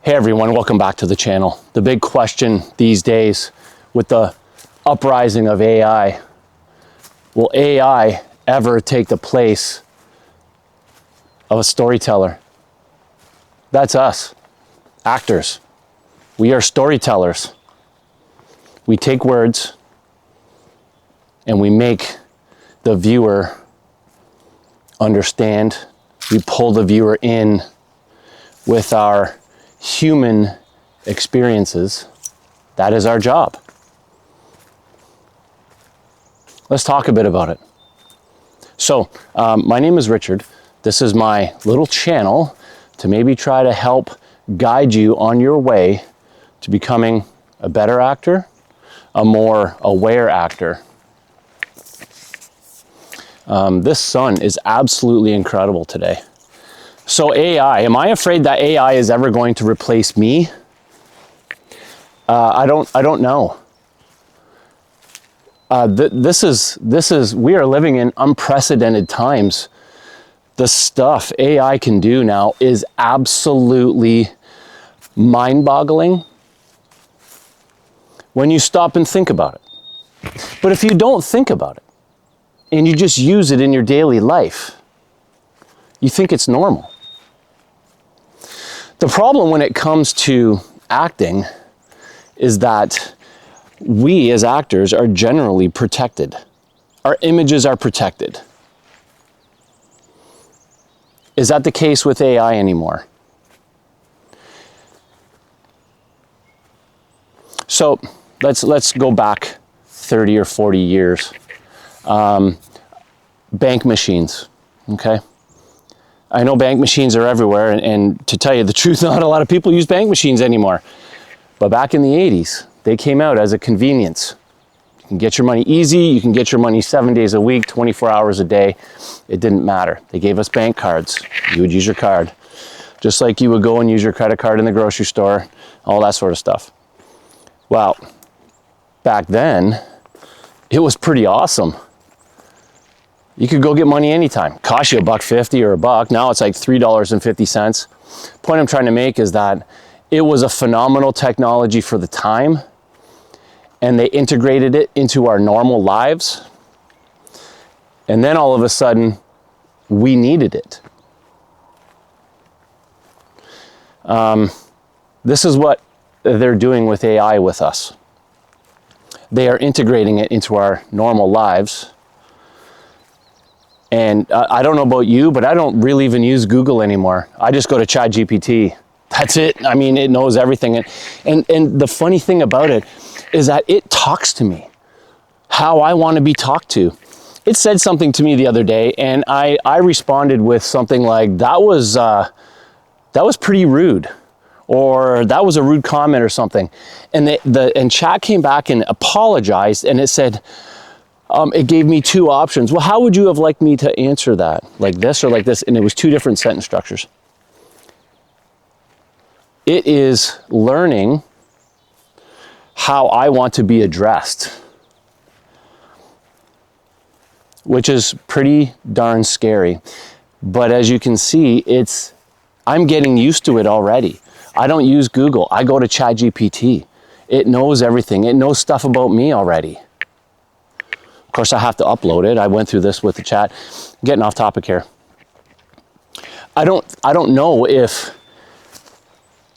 Hey everyone, welcome back to the channel. The big question these days with the uprising of AI, will AI ever take the place of a storyteller? That's us, actors. We are storytellers. We take words and we make the viewer understand. We pull the viewer in with our human experiences. That is our job. Let's talk a bit about it. So, my name is Richard. This is my little channel to maybe try to help guide you on your way to becoming a better actor, a more aware actor. This sun is absolutely incredible today. So AI, am I afraid that AI is ever going to replace me? I don't know. We are living in unprecedented times. The stuff AI can do now is absolutely mind-boggling when you stop and think about it. But if you don't think about it and you just use it in your daily life, you think it's normal. The problem when it comes to acting is that we as actors are generally protected. Our images are protected. Is that the case with AI anymore? So let's go back 30 or 40 years. Bank machines, okay? I know bank machines are everywhere, and to tell you the truth, not a lot of people use bank machines anymore. But back in the 80s, they came out as a convenience. You can get your money easy, you can get your money 7 days a week, 24 hours a day. It didn't matter. They gave us bank cards. You would use your card. Just like you would go and use your credit card in the grocery store, all that sort of stuff. Well, back then, it was pretty awesome. You could go get money anytime. Cost you $1.50 or $1. Now it's like $3.50. Point I'm trying to make is that it was a phenomenal technology for the time, and they integrated it into our normal lives. And then all of a sudden, we needed it. This is what they're doing with AI with us. They are integrating it into our normal lives. And I don't know about you, but I don't really even use Google anymore. I just go to ChatGPT. That's it. I mean, it knows everything. And the funny thing about it is that it talks to me how I want to be talked to. It said something to me the other day, and I responded with something like, that was pretty rude, or that was a rude comment or something. And Chat came back and apologized, and it said, it gave me two options. Well, how would you have liked me to answer that? Like this or like this? And it was two different sentence structures. It is learning how I want to be addressed, which is pretty darn scary. But as you can see, I'm getting used to it already. I don't use Google. I go to ChatGPT. It knows everything. It knows stuff about me already. Of course, I have to upload it. I went through this with the chat. Getting off topic here. I don't know if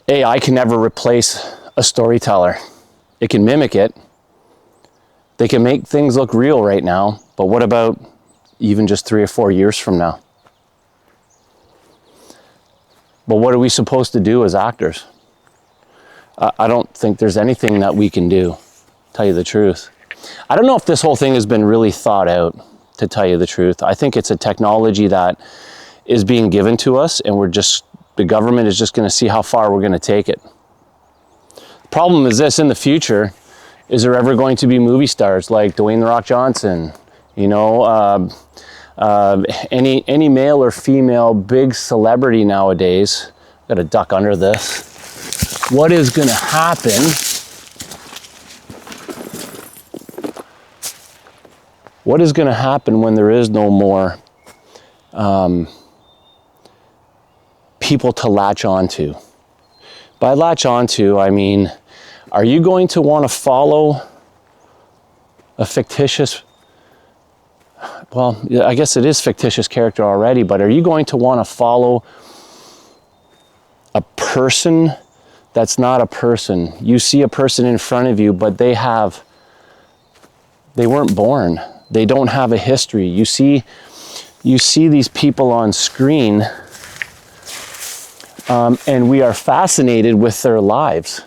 AI can ever replace a storyteller. It can mimic it. They can make things look real right now, but what about even just 3 or 4 years from now? But what are we supposed to do as actors? I don't think there's anything that we can do, tell you the truth. I don't know if this whole thing has been really thought out, to tell you the truth. I think it's a technology that is being given to us, and the government is just going to see how far we're going to take it. The problem is this: in the future, is there ever going to be movie stars like Dwayne "The Rock" Johnson? You know, any male or female big celebrity nowadays? Got to duck under this. What is going to happen? What is going to happen when there is no more people to latch onto? By latch onto, I mean, are you going to want to follow a fictitious, well, I guess it is fictitious character already, but are you going to want to follow a person that's not a person? You see a person in front of you, but they weren't born. They don't have a history. You see these people on screen, and we are fascinated with their lives,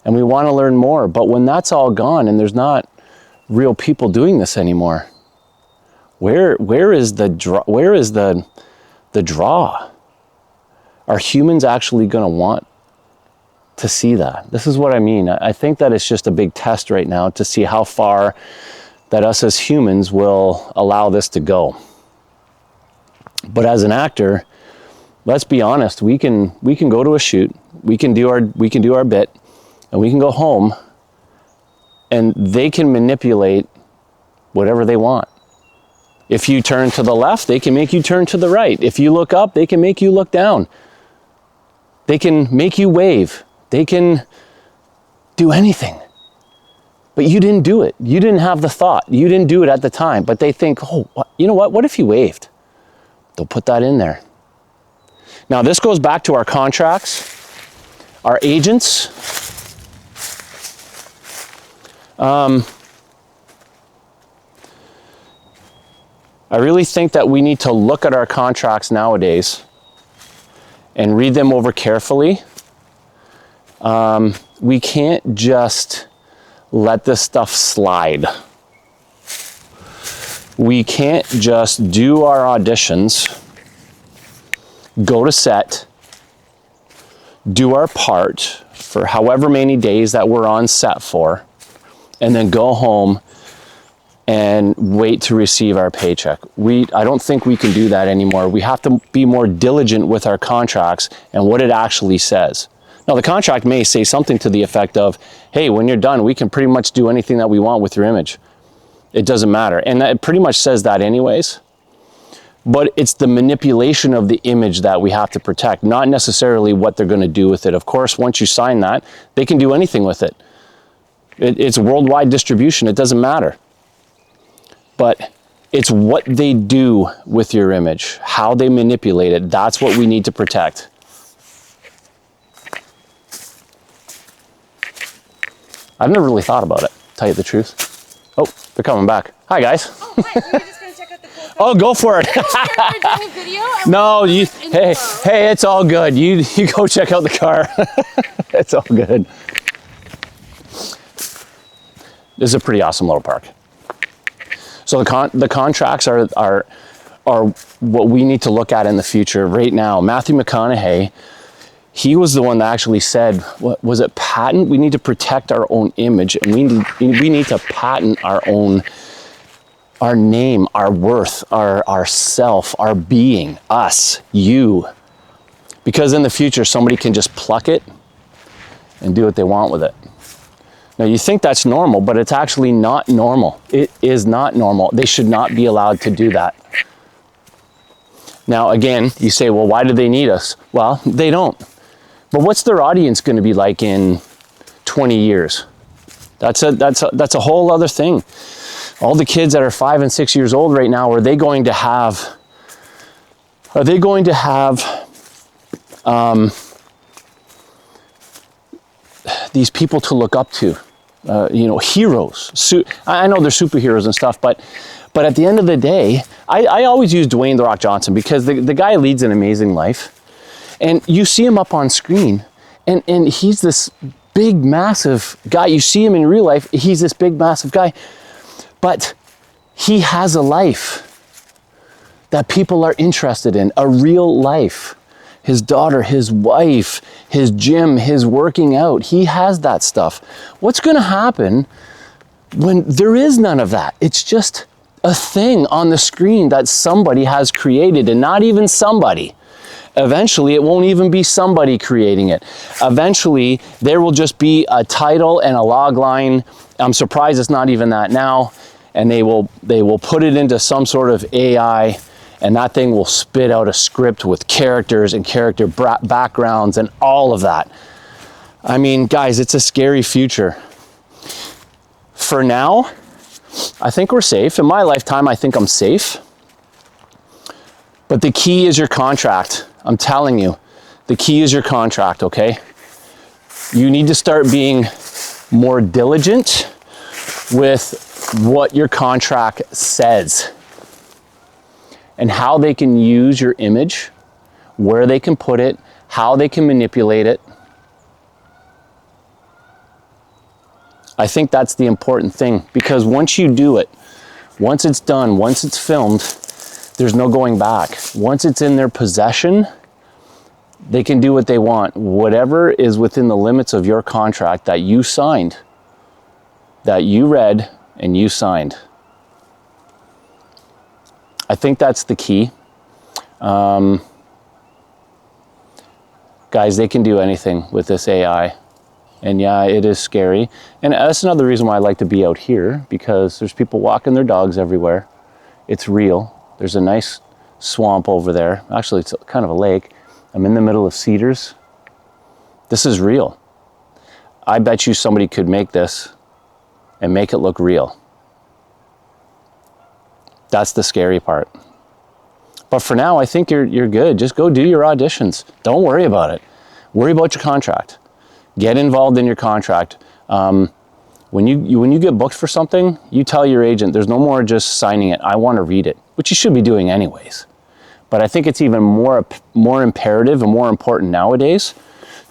and we want to learn more. But when that's all gone and there's not real people doing this anymore, where is the draw? Are humans actually going to want to see that? This is what I mean. I think that it's just a big test right now to see how far that us as humans will allow this to go. But as an actor, let's be honest, we can go to a shoot, we can do our bit, and we can go home, and they can manipulate whatever they want. If you turn to the left, they can make you turn to the right. If you look up, they can make you look down. They can make you wave. They can do anything. But you didn't do it. You didn't have the thought. You didn't do it at the time. But they think, oh, you know what? What if you waved? They'll put that in there. Now, this goes back to our contracts, our agents. I really think that we need to look at our contracts nowadays and read them over carefully. We can't just let this stuff slide. We can't just do our auditions, go to set, do our part for however many days that we're on set for, and then go home and wait to receive our paycheck. I don't think we can do that anymore. We have to be more diligent with our contracts and what it actually says. Now, the contract may say something to the effect of, hey, when you're done, we can pretty much do anything that we want with your image. It doesn't matter. And it pretty much says that anyways. But it's the manipulation of the image that we have to protect, not necessarily what they're going to do with it. Of course, once you sign that, they can do anything with it. It's worldwide distribution. It doesn't matter. But it's what they do with your image, how they manipulate it. That's what we need to protect. I've never really thought about it, to tell you the truth. Oh, they're coming back. Hi, guys. Oh, hi. We were just going to check out the cool Oh, go for it. We're doing a video. No, hey, it's all good. You go check out the car. It's all good. This is a pretty awesome little park. So the contracts are what we need to look at in the future. Right now, Matthew McConaughey, he was the one that actually said, what was it, patent? We need to protect our own image, and we need to patent our name, our worth, our self, our being, us, you. Because in the future, somebody can just pluck it and do what they want with it. Now, you think that's normal, but it's actually not normal. It is not normal. They should not be allowed to do that. Now, again, you say, well, why do they need us? Well, they don't. But what's their audience going to be like in 20 years? That's a whole other thing. All the kids that are 5 and 6 years old right now, are they going to have these people to look up to, heroes. I know they're superheroes and stuff, but at the end of the day, I always use Dwayne "The Rock" Johnson because the guy leads an amazing life. And you see him up on screen, and he's this big, massive guy. You see him in real life, he's this big, massive guy. But he has a life that people are interested in, a real life. His daughter, his wife, his gym, his working out. He has that stuff. What's going to happen when there is none of that? It's just a thing on the screen that somebody has created, and not even somebody. Eventually, it won't even be somebody creating it. Eventually, there will just be a title and a log line. I'm surprised it's not even that now. And they will put it into some sort of AI, and that thing will spit out a script with characters and character backgrounds and all of that. I mean, guys, it's a scary future. For now, I think we're safe. In my lifetime, I think I'm safe. But the key is your contract. I'm telling you, the key is your contract, okay? You need to start being more diligent with what your contract says and how they can use your image, where they can put it, how they can manipulate it. I think that's the important thing, because once you do it, once it's done, once it's filmed, there's no going back. Once it's in their possession, they can do what they want. Whatever is within the limits of your contract that you signed, that you read and you signed. I think that's the key. Guys, they can do anything with this AI. And yeah, it is scary. And that's another reason why I like to be out here, because there's people walking their dogs everywhere. It's real. There's a nice swamp over there. Actually, it's kind of a lake. I'm in the middle of cedars. This is real. I bet you somebody could make this and make it look real. That's the scary part. But for now, I think you're good. Just go do your auditions. Don't worry about it. Worry about your contract. Get involved in your contract. When you get booked for something, you tell your agent, there's no more just signing it. I want to read it, which you should be doing anyways. But I think it's even more imperative and more important nowadays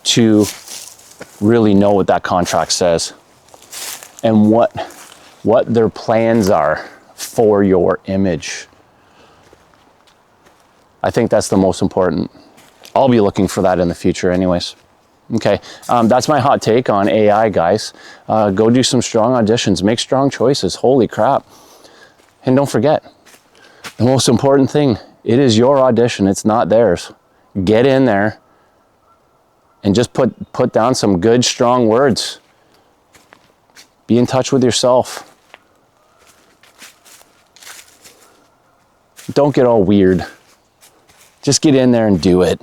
to really know what that contract says and what their plans are for your image. I think that's the most important. I'll be looking for that in the future anyways. Okay, that's my hot take on AI, guys. Go do some strong auditions, make strong choices. Holy crap. And don't forget, the most important thing, it is your audition, it's not theirs. Get in there and just put down some good, strong words. Be in touch with yourself. Don't get all weird. Just get in there and do it.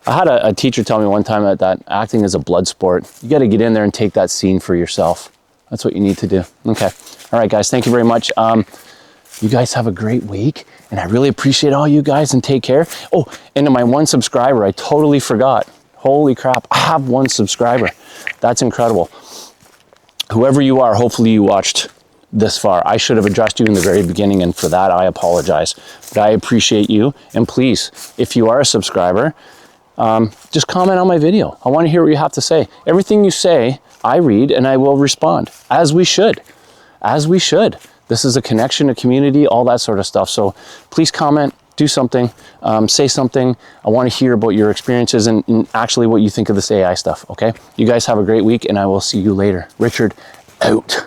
I had a teacher tell me one time that acting is a blood sport. You got to get in there and take that scene for yourself. That's what you need to do. Okay. All right, guys. Thank you very much. You guys have a great week, and I really appreciate all you guys, and take care. Oh, and to my one subscriber, I totally forgot. Holy crap. I have one subscriber. That's incredible. Whoever you are, hopefully you watched this far. I should have addressed you in the very beginning, and for that, I apologize. But I appreciate you. And please, if you are a subscriber, just comment on my video. I want to hear what you have to say. Everything you say, I read and I will respond, as we should. As we should. This is a connection, a community, all that sort of stuff. So please comment, do something, say something. I want to hear about your experiences and actually what you think of this AI stuff, okay? You guys have a great week, and I will see you later. Richard, out.